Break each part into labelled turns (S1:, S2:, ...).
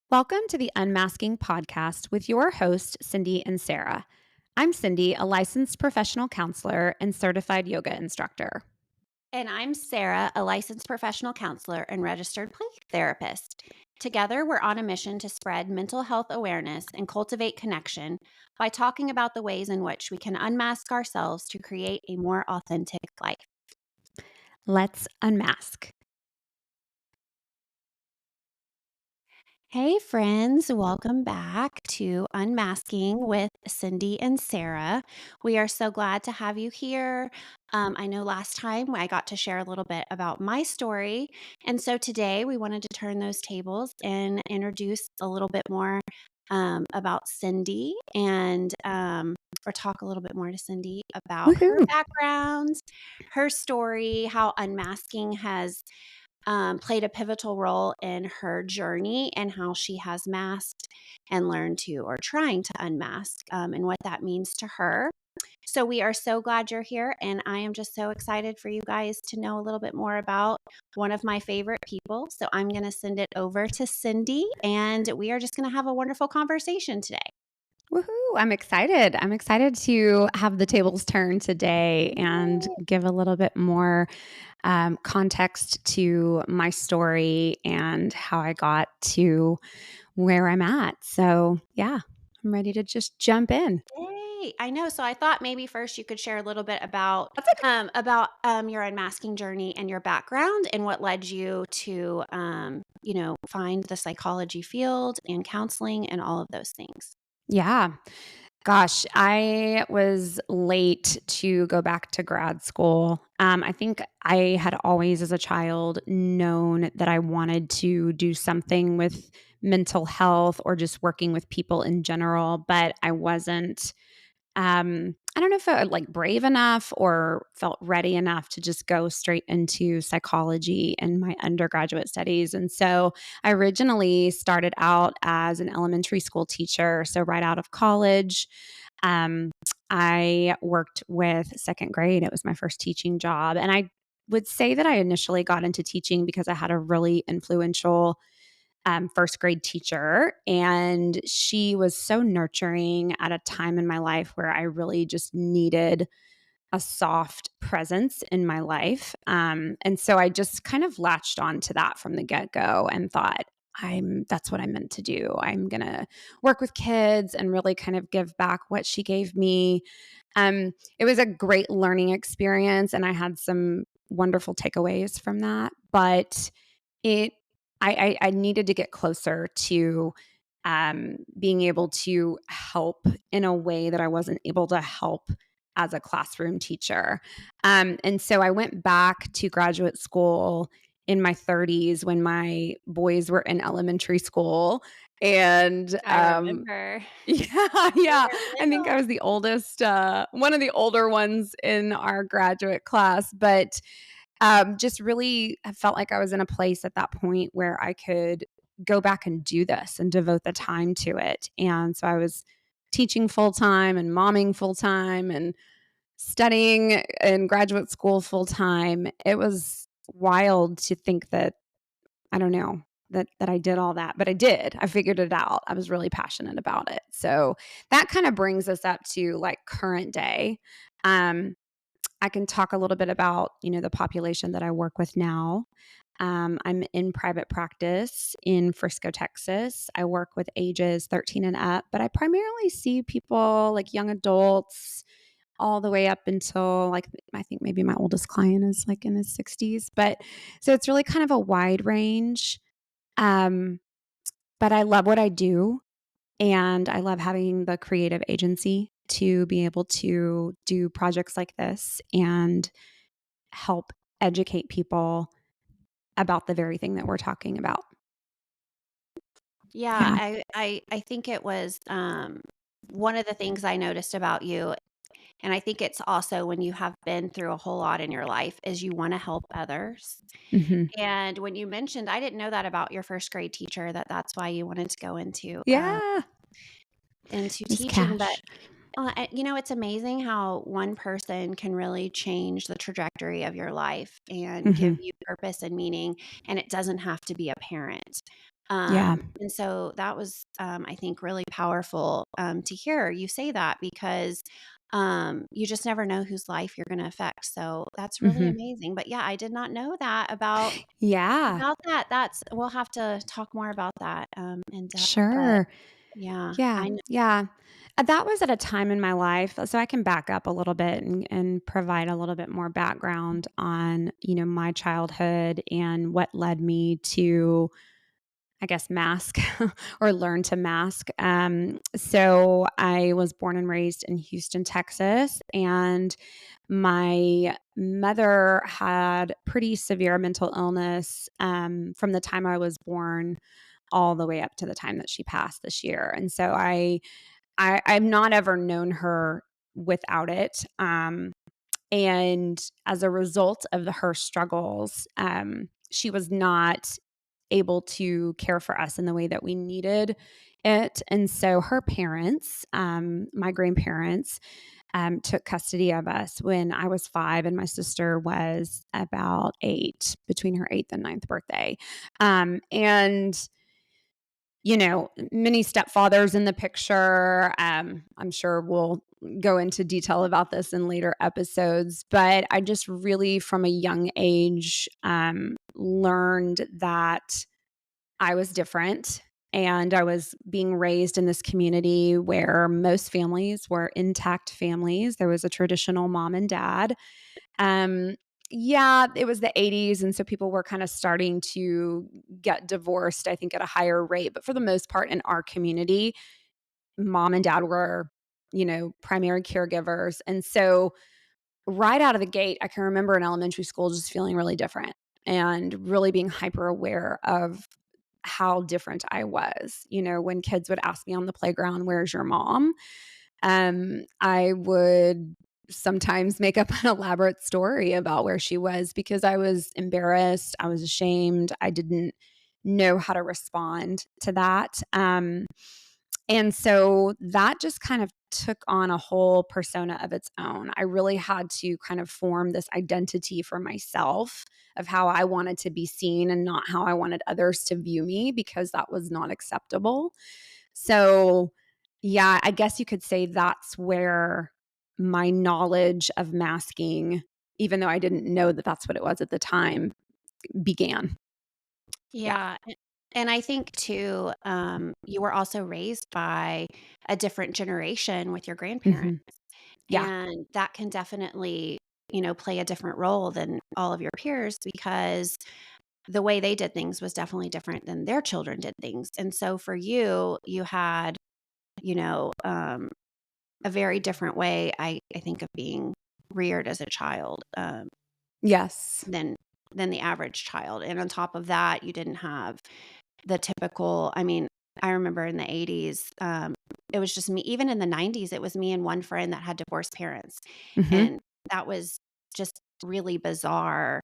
S1: Welcome to the Unmasking podcast with your hosts, Cindy and Sarah. I'm Cindy, a licensed professional counselor and certified yoga instructor.
S2: And I'm Sarah, a licensed professional counselor and registered play therapist. Together, we're on a mission to spread mental health awareness and cultivate connection by talking about the ways in which we can unmask ourselves to create a more authentic life.
S1: Let's unmask.
S2: Hey, friends, welcome back to Unmasking with Cindy and Sarah. We are so glad to have you here. I know last time I got to share a little bit about my story. And so today we wanted to turn those tables and introduce a little bit more about Cindy or talk a little bit more to Cindy about her
S1: Woohoo!
S2: background, her story, how unmasking has played a pivotal role in her journey and how she has masked and learned to, or trying to unmask, and what that means to her. So, we are so glad you're here. And I am just so excited for you guys to know a little bit more about one of my favorite people. So, I'm going to send it over to Cindy, and we are just going to have a wonderful conversation today.
S1: Woohoo! I'm excited. I'm excited to have the tables turned today and give a little bit more context to my story and how I got to where I'm at. So, yeah, I'm ready to just jump in.
S2: Yay! I know. So I thought maybe first you could share a little bit about
S1: That's okay.
S2: your unmasking journey and your background and what led you to find the psychology field and counseling and all of those things.
S1: Yeah. Gosh, I was late to go back to grad school. I think I had always, as a child, known that I wanted to do something with mental health or just working with people in general, but I wasn't I don't know if I like brave enough or felt ready enough to just go straight into psychology in my undergraduate studies. And so I originally started out as an elementary school teacher. So right out of college, um, I worked with second grade. It was my first teaching job. And I would say that I initially got into teaching because I had a really influential first grade teacher. And she was so nurturing at a time in my life where I really just needed a soft presence in my life. And so I just kind of latched on to that from the get go and thought, that's what I'm meant to do. I'm going to work with kids and really kind of give back what she gave me. It was a great learning experience and I had some wonderful takeaways from that, but it I needed to get closer to, being able to help in a way that I wasn't able to help as a classroom teacher. And so I went back to graduate school in my 30s when my boys were in elementary school. And
S2: I remember.
S1: yeah,
S2: They
S1: yeah.
S2: were
S1: I think I
S2: little.
S1: was the oldest, one of the older ones in our graduate class, but just really I felt like I was in a place at that point where I could go back and do this and devote the time to it. And so I was teaching full time and momming full time and studying in graduate school full time. It was wild to think that I don't know that I did all that, but I did. I figured it out. I was really passionate about it. So that kind of brings us up to like current day. Um, I can talk a little bit about, the population that I work with now. I'm in private practice in Frisco, Texas. I work with ages 13 and up, but I primarily see people like young adults all the way up until like I think maybe my oldest client is like in his 60s. But so it's really kind of a wide range. Um, but I love what I do. And I love having the creative agency to be able to do projects like this and help educate people about the very thing that we're talking about.
S2: Yeah,
S1: Yeah.
S2: I think it was one of the things I noticed about you. And I think it's also when you have been through a whole lot in your life is you wanna help others.
S1: Mhm.
S2: And when you mentioned I didn't know that about your first grade teacher, that's why you wanted to go
S1: Yeah.
S2: into
S1: Miss
S2: teaching, but,
S1: Cash.
S2: it's amazing how one person can really change the trajectory of your life and give
S1: Mhm.
S2: you purpose and meaning, and it doesn't have to be a parent.
S1: Yeah.
S2: And so that was, I think, really powerful to hear you say that because you just never know whose life you're going to affect. So that's really
S1: Mhm.
S2: amazing. But yeah, I did not know that
S1: Yeah.
S2: about that. That's we'll have to talk more about that in depth. But
S1: Sure.
S2: yeah,
S1: Yeah.
S2: I know.
S1: Yeah. That was at a time in my life, so I can back up a little bit and provide a little bit more background on, my childhood and what led me to, I guess, mask or learn to mask. So I was born and raised in Houston, Texas, and my mother had pretty severe mental illness from the time I was born all the way up to the time that she passed this year. And so I've not ever known her without it. And as a result of her struggles, she was not able to care for us in the way that we needed it. And so her parents, my grandparents, took custody of us when I was 5 and my sister was about 8, between her 8th and ninth birthday. And many stepfathers in the picture. I'm sure we'll go into detail about this in later episodes, but I just really, from a young age, learned that I was different. And I was being raised in this community where most families were intact families. There was a traditional mom and dad. Um, yeah, it was the 80s, and so people were kind of starting to get divorced, I think, at a higher rate. But for the most part, in our community, mom and dad were, primary caregivers. And so right out of the gate, I can remember in elementary school just feeling really different and really being hyper aware of how different I was. When kids would ask me on the playground, "Where's your mom?" I would sometimes make up an elaborate story about where she was because I was embarrassed. I was ashamed. I didn't know how to respond to that. And so that just kind of took on a whole persona of its own. I really had to kind of form this identity for myself of how I wanted to be seen and not how I wanted others to view me because that was not acceptable. So, yeah, I guess you could say that's where my knowledge of masking, even though I didn't know that that's what it was at the time, began. Yeah.
S2: Yeah. And I think too, you were also raised by a different generation with your grandparents.
S1: Mhm. Yeah.
S2: And that can definitely, play a different role than all of your peers because the way they did things was definitely different than their children did things. And so for you, you had, you know, um, a very different way, I think, of being reared as a child
S1: Yes.
S2: than the average child. And on top of that, you didn't have the typical, I mean, I remember in the 80s, it was just me. Even in the 90s, it was me and one friend that had divorced parents.
S1: Mhm.
S2: And that was just really bizarre.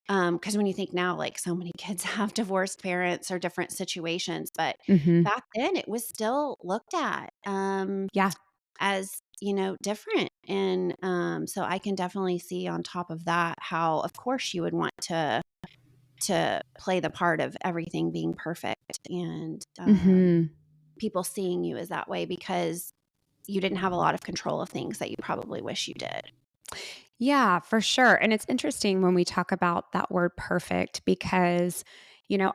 S2: Because when you think now, like, so many kids have divorced parents or different situations, but
S1: Mhm.
S2: back then it was still looked at,
S1: Yeah.
S2: as, different. And, so I can definitely see on top of that how, of course, you would want to play the part of everything being perfect and,
S1: Mhm.
S2: people seeing you as that way because you didn't have a lot of control of things that you probably wish you did.
S1: Yeah, for sure. And it's interesting when we talk about that word perfect because,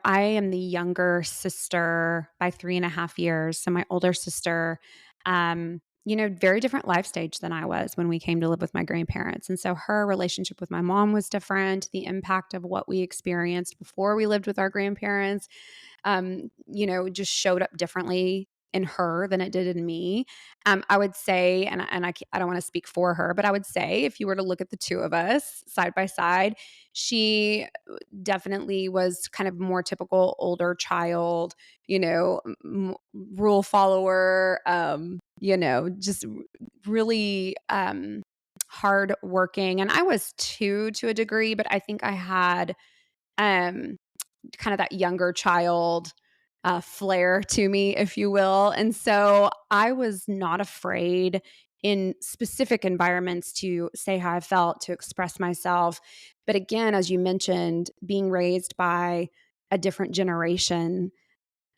S1: I am the younger sister by 3.5 years. So my older sister, very different life stage than I was when we came to live with my grandparents. And so her relationship with my mom was different. The impact of what we experienced before we lived with our grandparents just showed up differently in her than it did in me. I would say, I don't want to speak for her, but I would say if you were to look at the two of us side by side, she definitely was kind of more typical older child, rule follower, just really hard working. And I was too, to a degree, but I think I had um kind of that younger child flair to me, if you will. And so I was not afraid in specific environments to say how I felt, to express myself. But again, as you mentioned, being raised by a different generation,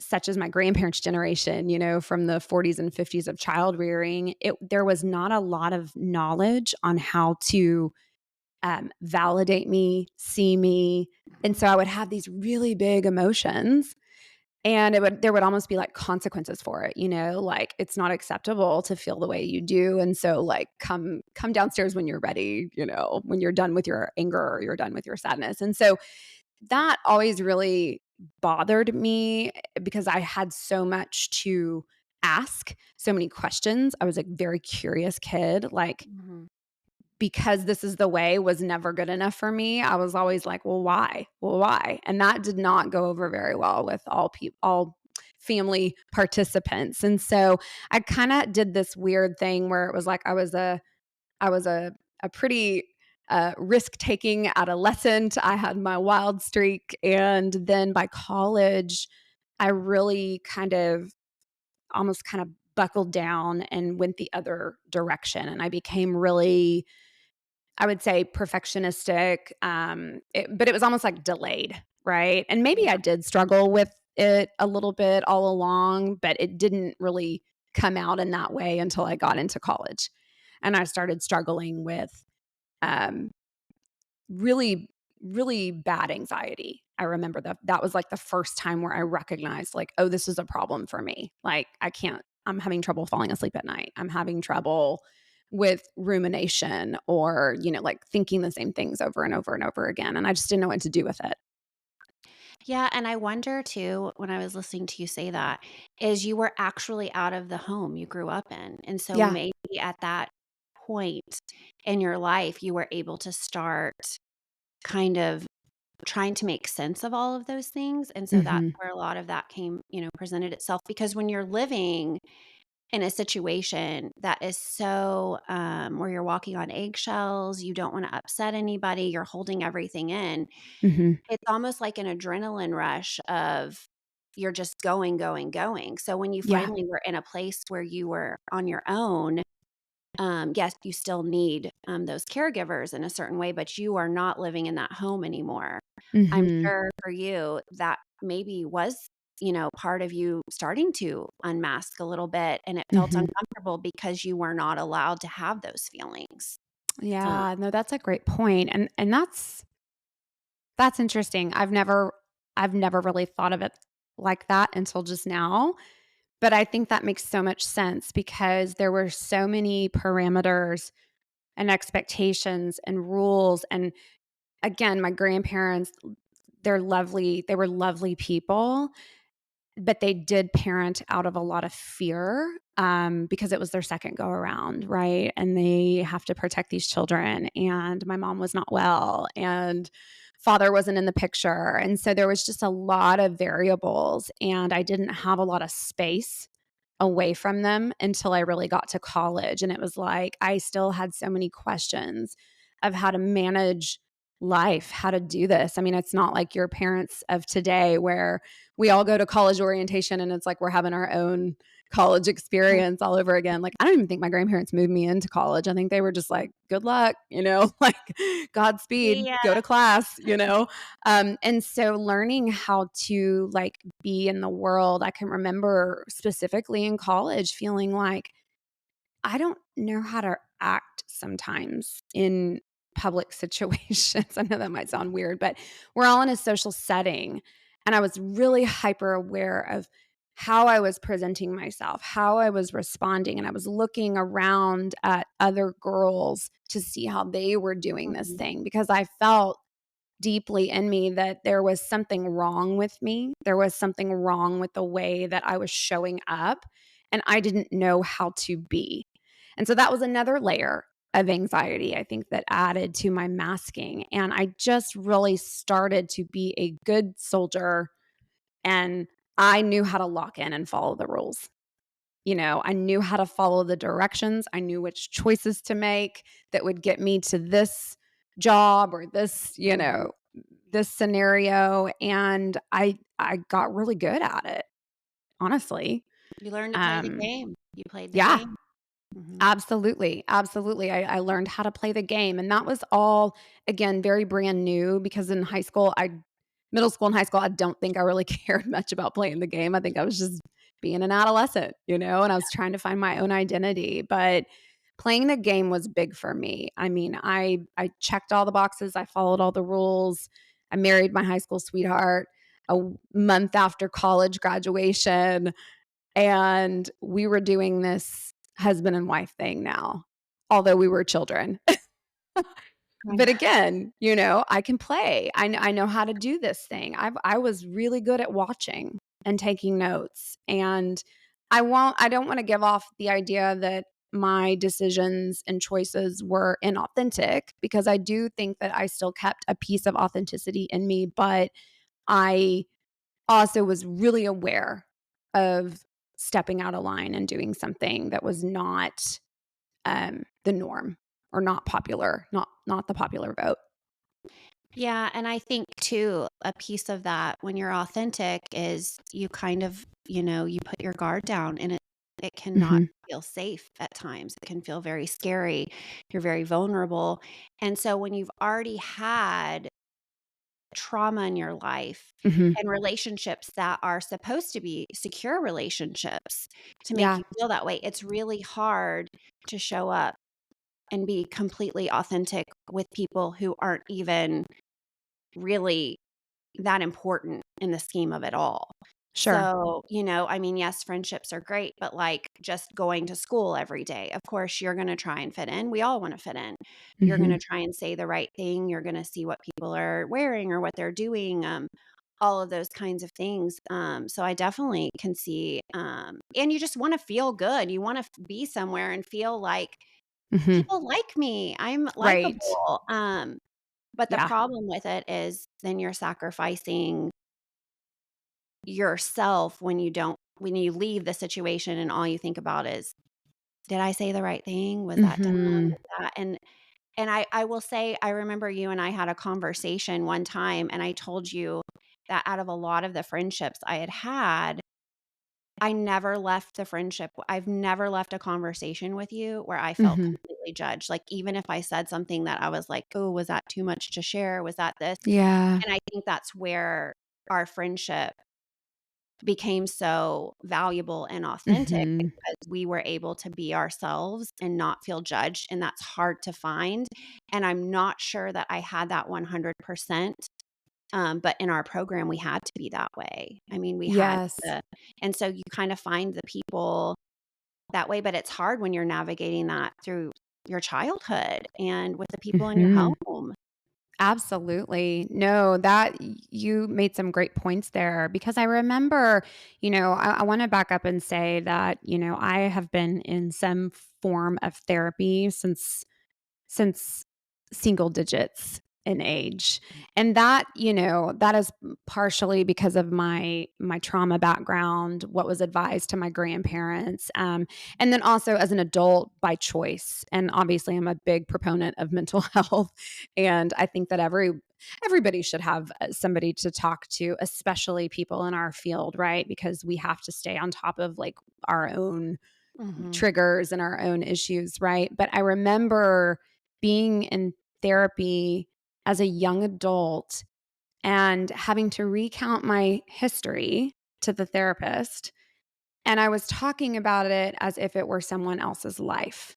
S1: such as my grandparents' generation, from the 40s and 50s of child rearing, there was not a lot of knowledge on how to validate me, see me. And
S2: Mhm.
S1: so I would have these really big emotions, and there would almost be like consequences for it, like it's not acceptable to feel the way you do. And so like come downstairs when you're ready, when you're done with your anger or you're done with your sadness. And so that always really bothered me because I had so much to ask, so many questions. I was a very curious kid. Like,
S2: Mhm.
S1: because this is the way was never good enough for me. I was always like, well, why? Well, why? And that did not go over very well with all family participants. And so I kind of did this weird thing where it was like I was a pretty risk taking adolescent. I had my wild streak. And then by college, I really almost kind of buckled down and went the other direction. And I became really, I would say, perfectionistic. But it was almost like delayed, right? And maybe I
S2: Yeah.
S1: did struggle with it a little bit all along, but it didn't really come out in that way until I got into college. And I started struggling with um, really, really bad anxiety. I remember that was like the first time where I recognized, like, oh, this is a problem for me. Like, I'm having trouble falling asleep at night. I'm having trouble with rumination or, like thinking the same things over and over and over again. And I just didn't know what to do with it.
S2: Yeah, and I wonder too, when I was listening to you say that, is you were actually out of the home you grew up in. And so
S1: Yeah.
S2: maybe at that point in your life, you were able to start kind of trying to make sense of all of those things. And so that's
S1: Hmm.
S2: where a lot of that came, presented itself. Because when you're living in a situation that is so, where you're walking on eggshells, you don't want to upset anybody, you're holding everything in,
S1: Hmm.
S2: it's almost like an adrenaline rush of you're just going, going, going. So when you
S1: Yeah.
S2: finally were in a place where you were on your own, yes, you still need, those caregivers in a certain way, but you are not living in that home anymore. I'm
S1: Hmm.
S2: sure for you that maybe was, part of you starting to unmask a little bit, and it felt
S1: Hmm.
S2: uncomfortable because you were not allowed to have those feelings. Um,
S1: Yeah. No, that's a great point. And that's interesting. I've never really thought of it like that until just now. But I think that makes so much sense because there were so many parameters and expectations and rules. And again, my grandparents, they were lovely people, but they did parent out of a lot of fear, because it was their second go around, right? And they have to protect these children. And my mom was not well, and father wasn't in the picture. And so there was just a lot of variables, and I didn't have a lot of space away from them until I really got to college. And it was like I still had so many questions of how to manage life, how to do this. I mean, it's not like your parents of today where we all go to college orientation and it's like we're having our own college experience all over again. Like, I don't even think my grandparents moved me into college. I think they were just like, good luck, like Godspeed,
S2: yeah.
S1: go to class. And so learning how to like be in the world, I can remember specifically in college feeling like I don't know how to act sometimes in public situations. I know that might sound weird, but we're all in a social setting. And I was really hyper aware of how I was presenting myself, how I was responding. And I was looking around at other girls to see how they were doing this
S2: Mhm.
S1: thing because I felt deeply in me that there was something wrong with me. There was something wrong with the way that I was showing up, and I didn't know how to be. And so that was another layer of anxiety, I think, that added to my masking. And I just really started to be a good soldier, and I knew how to lock in and follow the rules. I knew how to follow the directions. I knew which choices to make that would get me to this job or
S2: Mhm.
S1: this scenario. And I got really good at it, honestly.
S2: You learned to play the
S1: Um,
S2: game. You played the
S1: yeah,
S2: game. Mhm.
S1: absolutely. Absolutely. I learned how to play the game. And that was all, again, very brand new because in high school, Middle school and high school, I don't think I really cared much about playing the game. I think I was just being an adolescent, and I was trying to find my own identity. But playing the game was big for me. I mean, I checked all the boxes, I followed all the rules. I married my high school sweetheart a month after college graduation, and we were doing this husband and wife thing now, although we were children. But
S2: Right.
S1: again, I can play. I know how to do this thing. I was really good at watching and taking notes. And I don't want to give off the idea that my decisions and choices were inauthentic, because I do think that I still kept a piece of authenticity in me, but I also was really aware of stepping out of line and doing something that was not the norm, or not popular, not the popular vote.
S2: Yeah, and I think too, a piece of that when you're authentic is you kind of, you put your guard down and it cannot
S1: Mhm,
S2: feel safe at times. It can feel very scary. You're very vulnerable. And so when you've already had trauma in your life
S1: mhm.
S2: and relationships that are supposed to be secure relationships to make
S1: Yeah,
S2: you feel that way, it's really hard to show up and be completely authentic with people who aren't even really that important in the scheme of it all.
S1: sure.
S2: So, I mean, yes, friendships are great, but like just going to school every day, of course, you're going to try and fit in. We all want to fit in. You're going to
S1: Mhm,
S2: try and say the right thing. You're going to see what people are wearing or what they're doing, all of those kinds of things. So I definitely can see, and you just want to feel good. You want to be somewhere and feel like
S1: mhm.
S2: people like me. I'm
S1: Right.
S2: likable. But the
S1: Yeah.
S2: problem with it is then you're sacrificing yourself when you leave the situation and all you think about is, "Did I say the right thing? Was that dumb?
S1: Mhm,
S2: Was that" and I will say, I remember you and I had a conversation one time, and I told you that out of a lot of the friendships I had had, I never left the friendship I've never left a conversation with you where I felt
S1: mhm.
S2: completely judged. Like, even if I said something that I was like, "Oh, was that too much to share? Was that this?"
S1: Yeah.
S2: And I think that's where our friendship became so valuable and authentic
S1: Mhm,
S2: because we were able to be ourselves and not feel judged, and that's hard to find, and I'm not sure that I had that 100%, but in our program, we had to be that way. I mean, we had
S1: yes.
S2: to and so you kinda find the people that way, but it's hard when you're navigating that through your childhood and with the people in your
S1: Mhm.
S2: home.
S1: Absolutely. No, you made some great points there, because I remember, I want to back up and say that, I have been in some form of therapy since single digits in age. And that is partially because of my trauma background, what was advised to my grandparents, and then also as an adult by choice. And obviously I'm a big proponent of mental health, and I think that everybody should have somebody to talk to, especially people in our field, right? Because we have to stay on top of like our own
S2: Mhm.
S1: triggers and our own issues, right? But I remember being in therapy as a young adult and having to recount my history to the therapist. And I was talking about it as if it were someone else's life.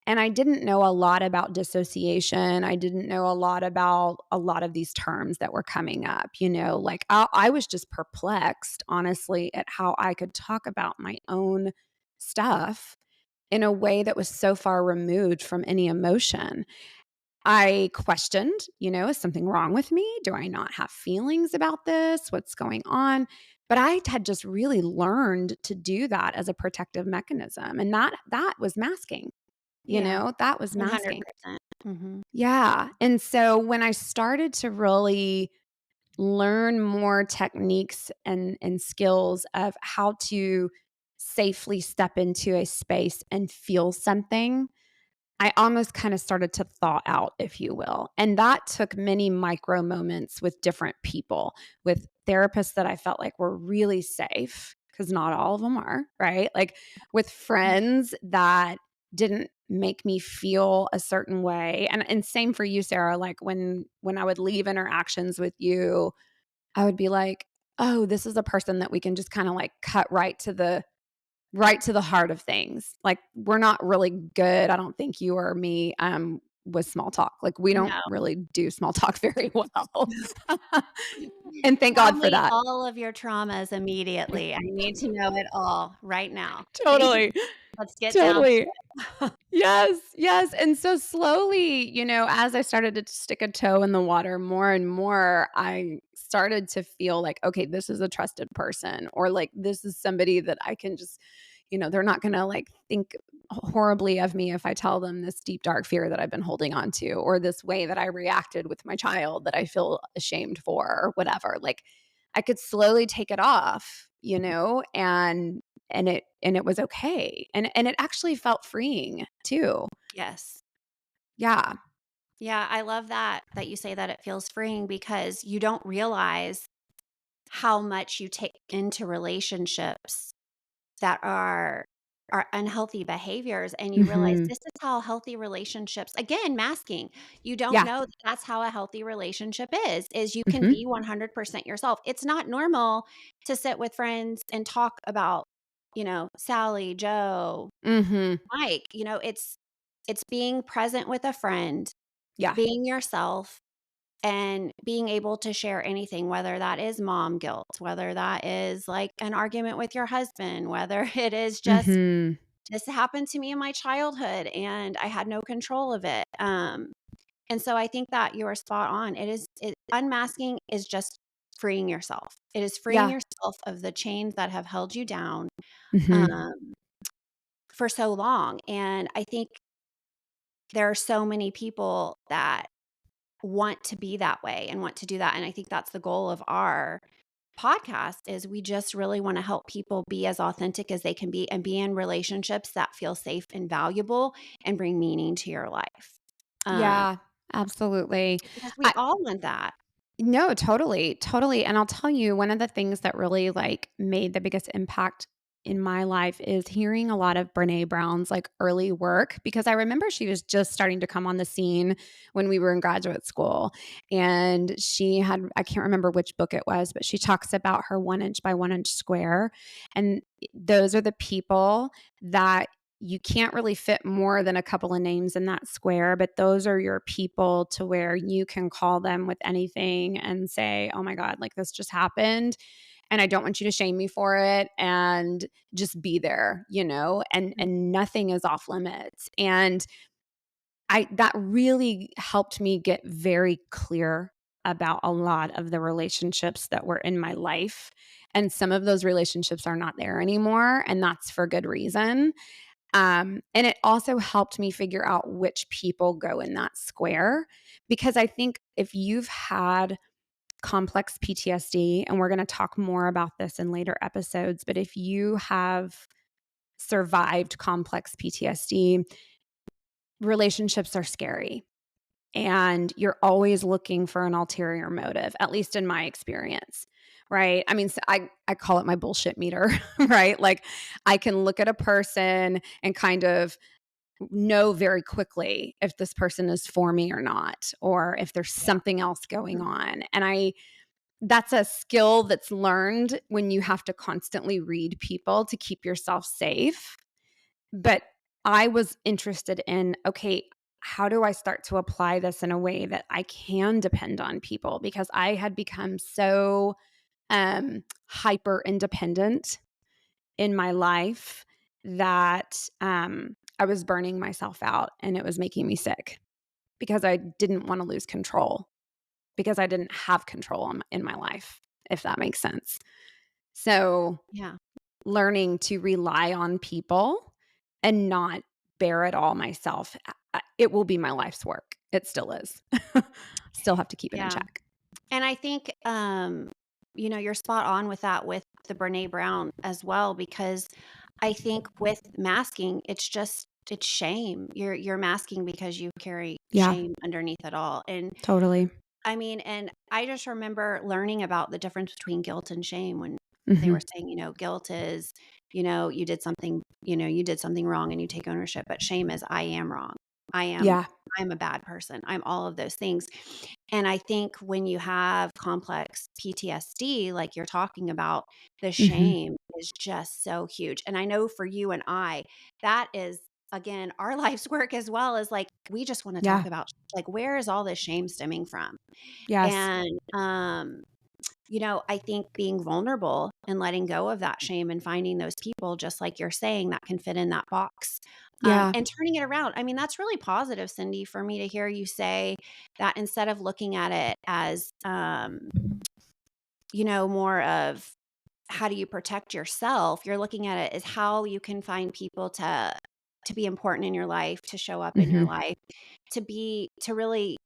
S1: And I didn't know a lot about dissociation. I didn't know a lot about a lot of these terms that were coming up. Like I was just perplexed, honestly, at how I could talk about my own stuff in a way that was so far removed from any emotion. I questioned, is something wrong with me? Do I not have feelings about this? What's going on? But I had just really learned to do that as a protective mechanism. And that was masking,
S2: Yeah,
S1: that was masking.
S2: 100%. Mhm.
S1: Yeah. And so when I started to really learn more techniques and skills of how to safely step into a space and feel something, I almost kind of started to thaw out, if you will. And that took many micro moments with different people, with therapists that I felt like were really safe, because not all of them are, right? Like with friends that didn't make me feel a certain way. And same for you, Sarah. Like when I would leave interactions with you I would be like, "Oh, this is a person that we can just kinda, like, cut right to the heart of things. Like, we're not really good, I don't think you or me, with small talk. Like, we don't
S2: No.
S1: really do small talk very well." And thank
S2: Tell
S1: God for
S2: me
S1: that.
S2: all of your traumas immediately. I need to know it all right now. Please,
S1: Totally,
S2: let's get down to
S1: totally.
S2: it.
S1: Yes, yes, and so slowly, as I started to stick a toe in the water more and more, I started to feel like, "Okay, this is a trusted person," or, like, "This is somebody that I can just," they're not gonna, like, think horribly of me if I tell them this deep, dark fear that I've been holding on to, or this way that I reacted with my child that I feel ashamed for, or whatever. Like, I could slowly take it off, and it was okay, and it actually felt freeing too.
S2: Yes.
S1: Yeah.
S2: Yeah, I love that you say that it feels freeing because you don't realize how much you take into relationships that are unhealthy behaviors, and you realize
S1: Mhm.
S2: this is how healthy relationships, again, masking. You don't
S1: Yeah.
S2: know that that's how a healthy relationship is you can
S1: Mhm.
S2: be 100% yourself. It's not normal to sit with friends and talk about, Sally, Joe,
S1: Mhm.
S2: Mike, it's being present with a friend,
S1: Yeah.
S2: being yourself, and being able to share anything, whether that is mom guilt, whether that is like an argument with your husband, whether it is just
S1: Mhm.
S2: this happened to me in my childhood and I had no control of it. And so I think that you are spot on. Unmasking is just freeing yourself. It is freeing
S1: Yeah.
S2: yourself of the chains that have held you down
S1: Mhm.
S2: um, for so long. And I think there are so many people that want to be that way and want to do that. And I think that's the goal of our podcast is we just really want to help people be as authentic as they can be and be in relationships that feel safe and valuable and bring meaning to your life. Um,
S1: Yeah, absolutely.
S2: because we
S1: I
S2: all want that.
S1: No, totally, totally, and I'll tell you, one of the things that really, like, made the biggest impact in my life is hearing a lot of Brené Brown's, like, early work, because I remember she was just starting to come on the scene when we were in graduate school, and she had, I can't remember which book it was, but she talks about her 1 inch by 1 inch square, and those are the people that you can't really fit more than a couple of names in that square, but those are your people to where you can call them with anything and say, "Oh my God, like this just happened. And I don't want you to shame me for it." And just be there, and nothing is off limits. And that really helped me get very clear about a lot of the relationships that were in my life. And some of those relationships are not there anymore. And that's for good reason. And it also helped me figure out which people go in that square, because I think if you've had complex PTSD, and we're going to talk more about this in later episodes, but if you have survived complex PTSD, relationships are scary. And you're always looking for an ulterior motive, at least in my experience. Right. I mean, so I call it my bullshit meter, right? Like, I can look at a person and kind of know very quickly if this person is for me or not, or if there's
S2: Yeah.
S1: something else going on. And that's a skill that's learned when you have to constantly read people to keep yourself safe. But I was interested in, okay, how do I start to apply this in a way that I can depend on people? Because I had become so hyper independent in my life that I was burning myself out, and it was making me sick because I didn't want to lose control, because I didn't have control in my life, if that makes sense. So,
S2: Yeah.
S1: learning to rely on people and not bear it all myself, it will be my life's work. It still is. Still have to keep it in
S2: Yeah.
S1: check.
S2: And I think, you're spot on with that with the Brene Brown as well, because I think with masking, it's shame. You're masking because you carry
S1: Yeah,
S2: shame underneath it all. And
S1: totally.
S2: I mean, and I just remember learning about the difference between guilt and shame when they
S1: Mhm.
S2: were saying, guilt is, you did something wrong and you take ownership, but shame is I am wrong. I am
S1: Yeah.
S2: I'm a bad person. I'm all of those things. And I think when you have complex PTSD, like you're talking about, the
S1: Mhm.
S2: shame is just so huge. And I know for you and I, that is, again, our life's work as well, as like, we just want to talk
S1: Yeah.
S2: about like, where is all this shame stemming from?
S1: Yes.
S2: And, I think being vulnerable and letting go of that shame and finding those people, just like you're saying, that can fit in that box,
S1: Yeah.
S2: and turning it around. I mean, that's really positive, Cindy, for me to hear you say that instead of looking at it as, more of how do you protect yourself, you're looking at it as how you can find people to be important in your life, to show up in your
S1: Mhm.
S2: life, to really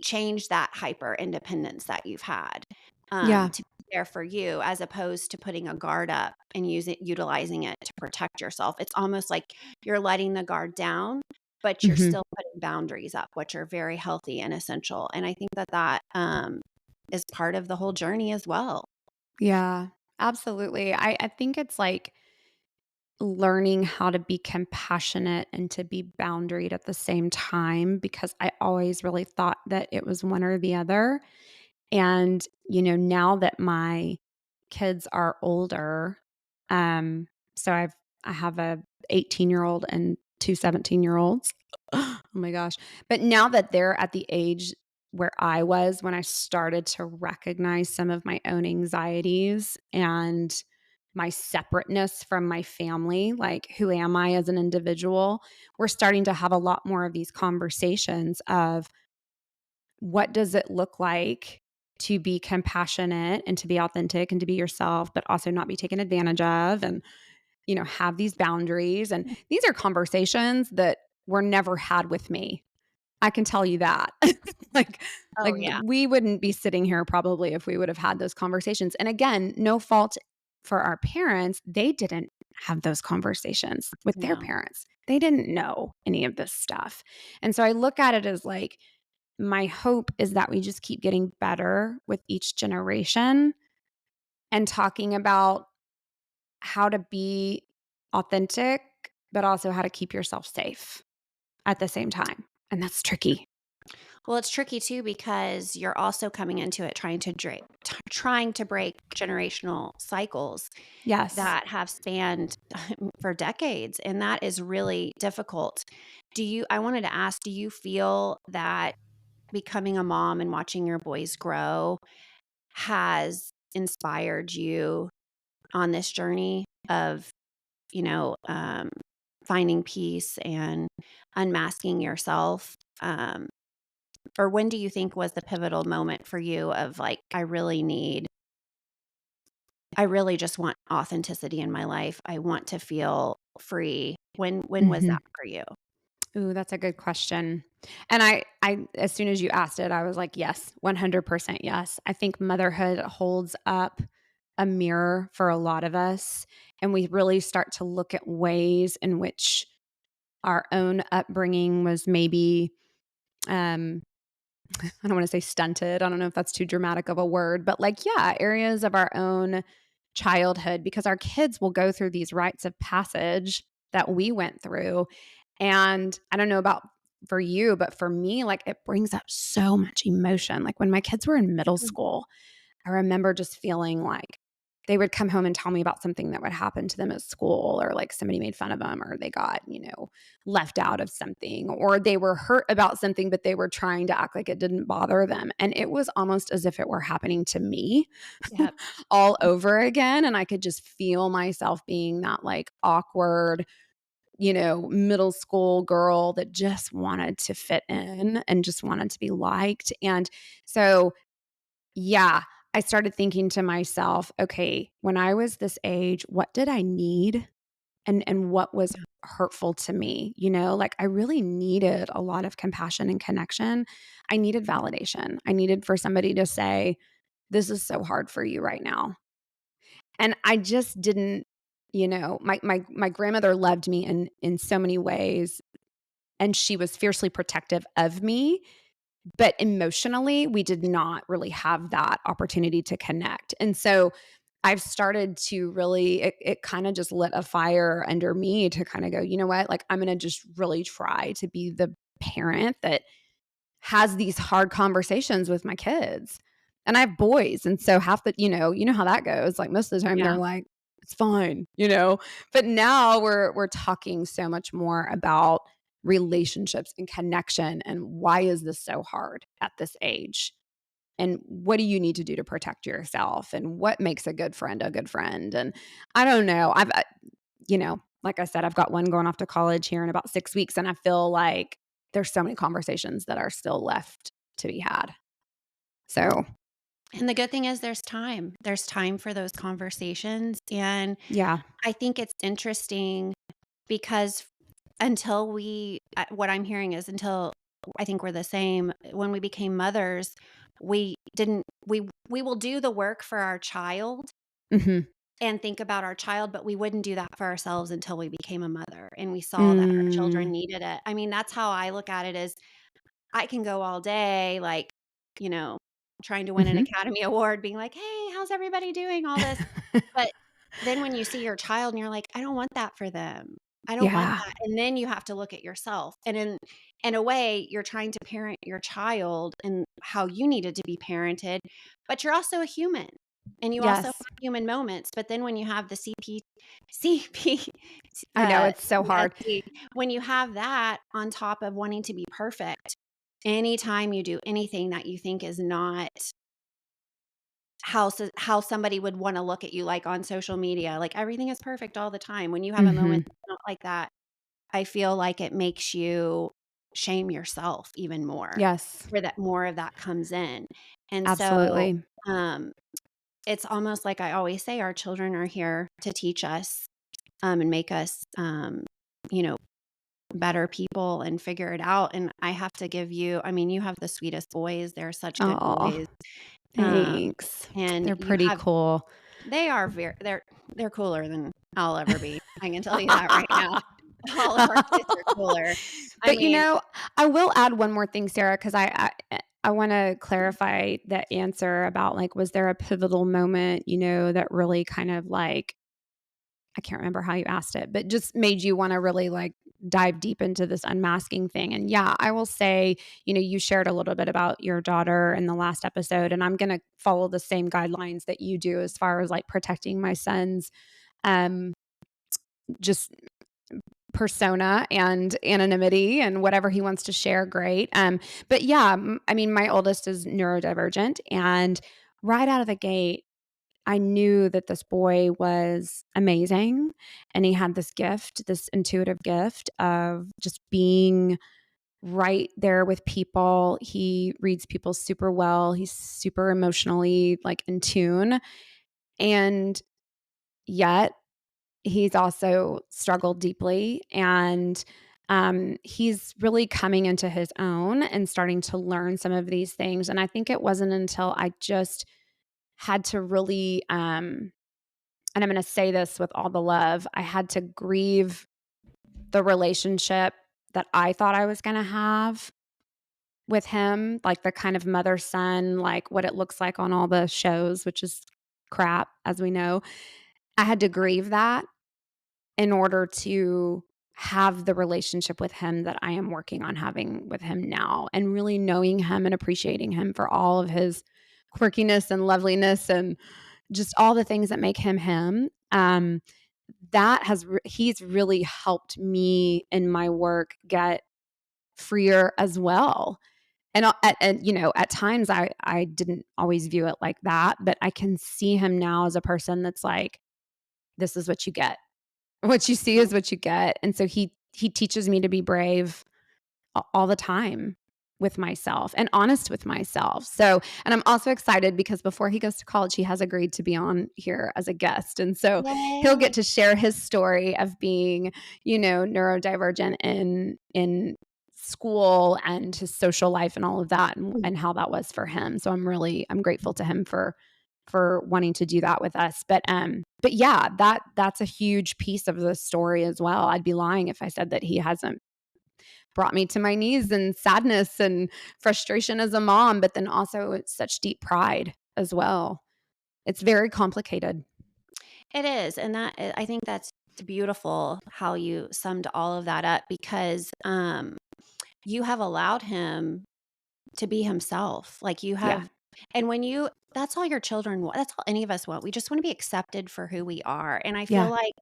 S2: change that hyper independence that you've had,
S1: Yeah.
S2: to be there for you as opposed to putting a guard up and utilizing it to protect yourself. It's almost like you're letting the guard down, but you're
S1: Mhm.
S2: still putting boundaries up, which are very healthy and essential. And I think that is part of the whole journey as well.
S1: Yeah. Absolutely. I think it's like learning how to be compassionate and to be boundaried at the same time because I always really thought that it was one or the other. And, now that my kids are older, um, so I have a 18-year-old and 2 17-year-olds. Oh my gosh. But now that they're at the age where I was when I started to recognize some of my own anxieties and my separateness from my family, like who am I as an individual, we're starting to have a lot more of these conversations of what does it look like to be compassionate and to be authentic and to be yourself, but also not be taken advantage of and, have these boundaries. And these are conversations that were never had with me. I can tell you that. like
S2: Oh, yeah.
S1: we wouldn't be sitting here probably if we would have had those conversations. And again, no fault for our parents. They didn't have those conversations with their
S2: Yeah.
S1: parents. They didn't know any of this stuff. And so I look at it as like my hope is that we just keep getting better with each generation and talking about how to be authentic, but also how to keep yourself safe at the same time. And that's tricky.
S2: Well, it's tricky too because you're also coming into it trying to break generational cycles
S1: Yes.
S2: that have spanned for decades, and that is really difficult. I wanted to ask, do you feel that becoming a mom and watching your boys grow has inspired you on this journey of, you know, um, finding peace and unmasking yourself? Or when do you think was the pivotal moment for you of like, I really just want authenticity in my life. I want to feel free. When was
S1: Mhm.
S2: that for you?
S1: Ooh, that's a good question. And I as soon as you asked it, I was like, yes, 100% yes. I think motherhood holds up a mirror for a lot of us, and we really start to look at ways in which our own upbringing was maybe um I don't want to say stunted. I don't know if that's too dramatic of a word, but like, yeah, areas of our own childhood, because our kids will go through these rites of passage that we went through. And I don't know about for you, but for me, like it brings up so much emotion. Like when my kids were in middle
S2: Mm.
S1: school, I remember just feeling like they would come home and tell me about something that would happen to them at school, or like somebody made fun of them, or they got, left out of something, or they were hurt about something, but they were trying to act like it didn't bother them. And it was almost as if it were happening to me
S2: Yep.
S1: all over again. And I could just feel myself being that like awkward, middle school girl that just wanted to fit in and just wanted to be liked. And so yeah, I started thinking to myself, okay, when I was this age, what did I need and what was hurtful to me? Like I really needed a lot of compassion and connection. I needed validation. I needed for somebody to say, this is so hard for you right now. And I just didn't, my grandmother loved me in so many ways and she was fiercely protective of me, but emotionally, we did not really have that opportunity to connect. And so I've started to really, it kind of just lit a fire under me to kind of go, you know what? Like, I'm going to just really try to be the parent that has these hard conversations with my kids. And I have boys, and so half the you know how that goes. Like most of the time
S2: Yeah.
S1: they're like, "It's fine," you know? But now we're talking so much more about relationships and connection and why is this so hard at this age? And what do you need to do to protect yourself? And what makes a good friend a good friend? And I don't know. Like I said, I've got one going off to college here in about 6 weeks, and I feel like there's so many conversations that are still left to be had. So,
S2: And the good thing is there's time. There's time for those conversations, and
S1: yeah.
S2: I think it's interesting because until what I'm hearing is until I think we're the same, when we became mothers, we didn't we will do the work for our child
S1: Mhm.
S2: and think about our child, but we wouldn't do that for ourselves until we became a mother and we saw that our
S1: Mm.
S2: children needed it. I mean, that's how I look at it is I can go all day, like, you know, trying to win an
S1: Mhm.
S2: Academy Award, being like, "Hey, how's everybody doing?" All this. But then when you see your child and you're like, "I don't want that for them. I don't want
S1: Yeah.
S2: that." And then you have to look at yourself. And in a way, you're trying to parent your child and how you needed to be parented, but you're also a human. And you also have
S1: Yes.
S2: human moments. But then when you have the CP,
S1: I know it's so hard.
S2: PTSD, when you have that on top of wanting to be perfect, anytime you do anything that you think is not how somebody would wanna look at you, like, on social media, like, everything is perfect all the time. When you have a moment
S1: Mhm.
S2: that's not like that, I feel like it makes you shame yourself even more,
S1: Yes.
S2: where that more of that comes in. And so,
S1: Absolutely.
S2: um, it's almost like I always say our children are here to teach us, and make us, you know, better people and figure it out, and I have to give you I mean, you have the sweetest boys, they're such good
S1: Oh,
S2: boys, um,
S1: thanks.
S2: and
S1: They're
S2: you
S1: pretty
S2: have
S1: cool.
S2: they are they're cooler than I'll ever be, I can tell you that right now. All of our kids are cooler. I
S1: But,
S2: mean
S1: I will add one more thing, Sarah, 'cause I wanna clarify the answer about, like, was there a pivotal moment, that really kind of, like I can't remember how you asked it, but just made you wanna really, like, dive deep into this unmasking thing, and yeah, I will say, you shared a little bit about your daughter in the last episode, and I'm gonna follow the same guidelines that you do as far as, like, protecting my son's, um, just persona and anonymity and whatever he wants to share, great. But yeah, I mean, my oldest is neurodivergent, and right out of the gate, I knew that this boy was amazing, and he had this gift, this intuitive gift of just being right there with people. He reads people super well. He's super emotionally like in tune, and yet he's also struggled deeply, and he's really coming into his own and starting to learn some of these things. And I think it wasn't until I just had to really, and I'm going to say this with all the love, I had to grieve the relationship that I thought I was going to have with him, like the kind of mother son, like what it looks like on all the shows, which is crap, as we know. I had to grieve that in order to have the relationship with him that I am working on having with him now, and really knowing him and appreciating him for all of his quirkiness and loveliness and just all the things that make him him. He's really helped me in my work get freer as well. And at times I didn't always view it like that, but I can see him now as a person that's like, this is what you get. What you see is what you get. And so he teaches me to be brave all the time with myself and honest with myself. So, and I'm also excited because before he goes to college, he has agreed to be on here as a guest. And so he'll
S2: Yay.
S1: get to share his story of being, neurodivergent in school and his social life and all of that, and how that was for him. So I'm grateful to him for wanting to do that with us. But yeah, that's a huge piece of the story as well. I'd be lying if I said that he hasn't brought me to my knees and sadness and frustration as a mom, but then also it's such deep pride as well. It's very complicated.
S2: It is, and I think that's beautiful how you summed all of that up because, you have allowed him to be himself. Like you
S1: Yeah.
S2: have, and when you, that's all your children want. That's all any of us want. We just want to be accepted for who we are. And I feel
S1: Yeah.
S2: like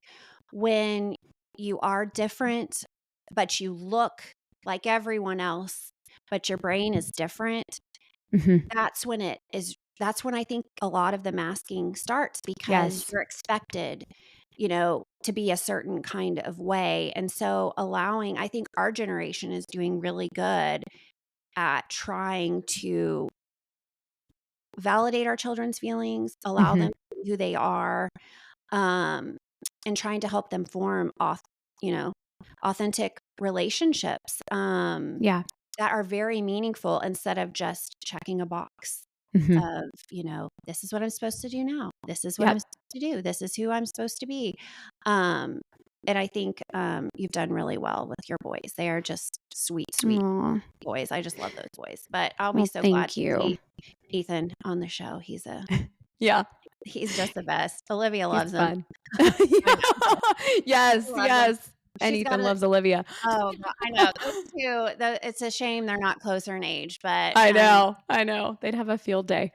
S2: when you are different, but you look like everyone else, but your brain is different,
S1: Mhm.
S2: that's when I think a lot of the masking starts because
S1: Yes.
S2: you're expected, you know, to be a certain kind of way. And so allowing, I think our generation is doing really good at trying to validate our children's feelings, allow
S1: Mhm.
S2: them to be who they are, um, and trying to help them form you know, authentic relationships,
S1: Yeah.
S2: that are very meaningful instead of just checking a box
S1: Mhm.
S2: of, this is what I'm supposed to do now. This is what I'm
S1: Yep.
S2: supposed to do. This is who I'm supposed to be. Um, and I think, you've done really well with your boys. They are just sweet, sweet
S1: Aw.
S2: boys. I just love those boys. But I'll be
S1: Well,
S2: so glad
S1: thank
S2: to
S1: you.
S2: see Ethan on the show.
S1: Yeah.
S2: He's just the best. Olivia
S1: He's
S2: loves him.
S1: fun.
S2: I know.
S1: Yes,
S2: She loves him.
S1: yes. And
S2: She's got
S1: Ethan
S2: a
S1: loves Olivia.
S2: Oh, god, I know. Those 2, it's a shame they're not closer in age, but,
S1: I know, I know. They'd have a field day.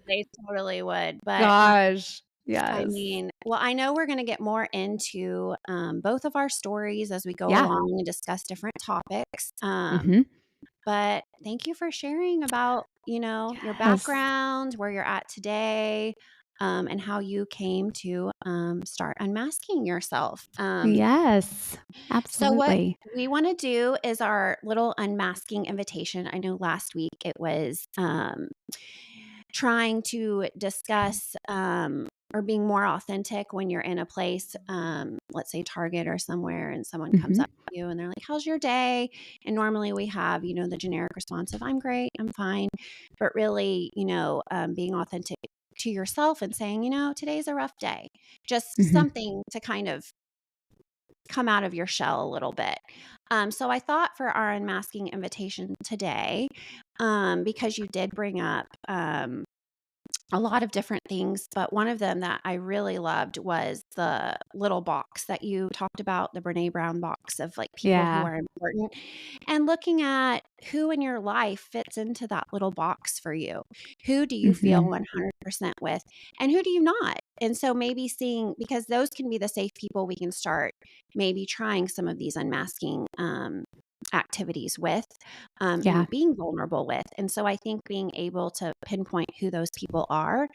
S2: they totally would. But,
S1: Gosh.
S2: I
S1: Yes.
S2: mean, well, I know we're gonna get more into, both of our stories as we go
S1: Yeah.
S2: along and discuss different topics,
S1: Mhm.
S2: but thank you for sharing about, your
S1: Yes.
S2: background, where you're at today, and how you came to, start unmasking yourself.
S1: Yes.
S2: So what
S1: Absolutely.
S2: we wanna do is our little unmasking invitation. I know last week it was, trying to discuss, or being more authentic when you're in a place, let's say Target or somewhere, and someone comes
S1: Mhm.
S2: up to you and they're like, "How's your day?" And normally we have, the generic response of, "I'm great, I'm fine." But really, being authentic to yourself and saying, "Today's a rough day." Just
S1: Mhm.
S2: something to kind of come out of your shell a little bit. So I thought for our unmasking invitation today, because you did bring up, a lot of different things, but one of them that I really loved was the little box that you talked about, the Brene Brown box of like people who
S1: Yeah.
S2: are important, and looking at who in your life fits into that little box for you. Who do you feel
S1: Mhm.
S2: 100% with, and who do you not? And so maybe seeing, because those can be the safe people we can start maybe trying some of these unmasking, activities with,
S1: Yeah.
S2: and being vulnerable with. And so I think being able to pinpoint who those people are,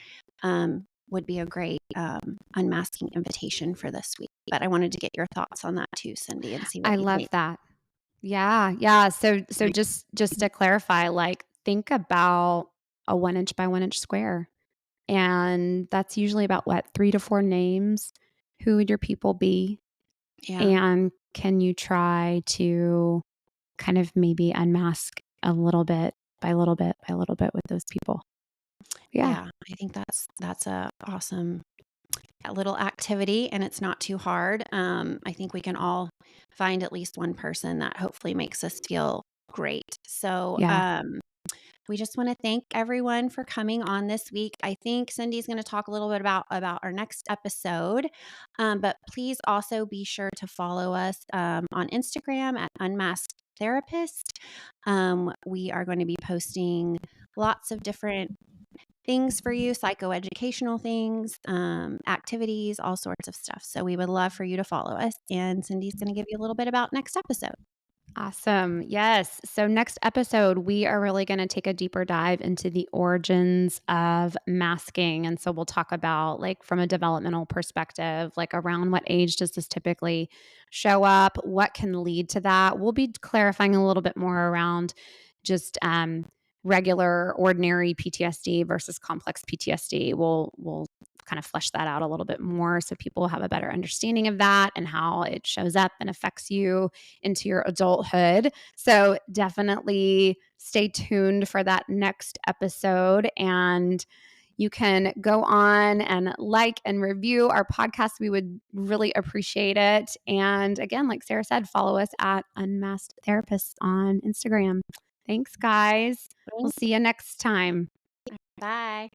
S2: would be a great, unmasking invitation for this week. But I wanted to get your thoughts on that too, Cindy, and see what
S1: I
S2: you
S1: love
S2: think.
S1: that. Yeah, yeah. So just to clarify, like, think about a 1 inch by 1 inch square, and that's usually about what, 3 to 4 names? Who would your people be?
S2: Yeah.
S1: And can you try to kind of maybe unmask a little bit by little bit by little bit with those people? Yeah.
S2: Yeah. I think that's a awesome little activity, and it's not too hard. I think we can all find at least one person that hopefully makes us feel great. So,
S1: Yeah.
S2: we just want to thank everyone for coming on this week. I think Cindy's going to talk a little bit about our next episode, but please also be sure to follow us, on Instagram at Unmasked Therapist. We are going to be posting lots of different things for you, psychoeducational things, activities, all sorts of stuff. So we would love for you to follow us. And Cindy's going to give you a little bit about next episode.
S1: Awesome. Yes. So, next episode, we are really going to take a deeper dive into the origins of masking. And so, we'll talk about, like, from a developmental perspective, like, around what age does this typically show up? What can lead to that? We'll be clarifying a little bit more around just regular, ordinary PTSD versus complex PTSD. We'll kind of flesh that out a little bit more so people have a better understanding of that and how it shows up and affects you into your adulthood. So definitely stay tuned for that next episode. And you can go on and like and review our podcast. We would really appreciate it. And again, like Sarah said, follow us at Unmasked Therapists on Instagram. Thanks, guys. We'll see you next time.
S2: Bye.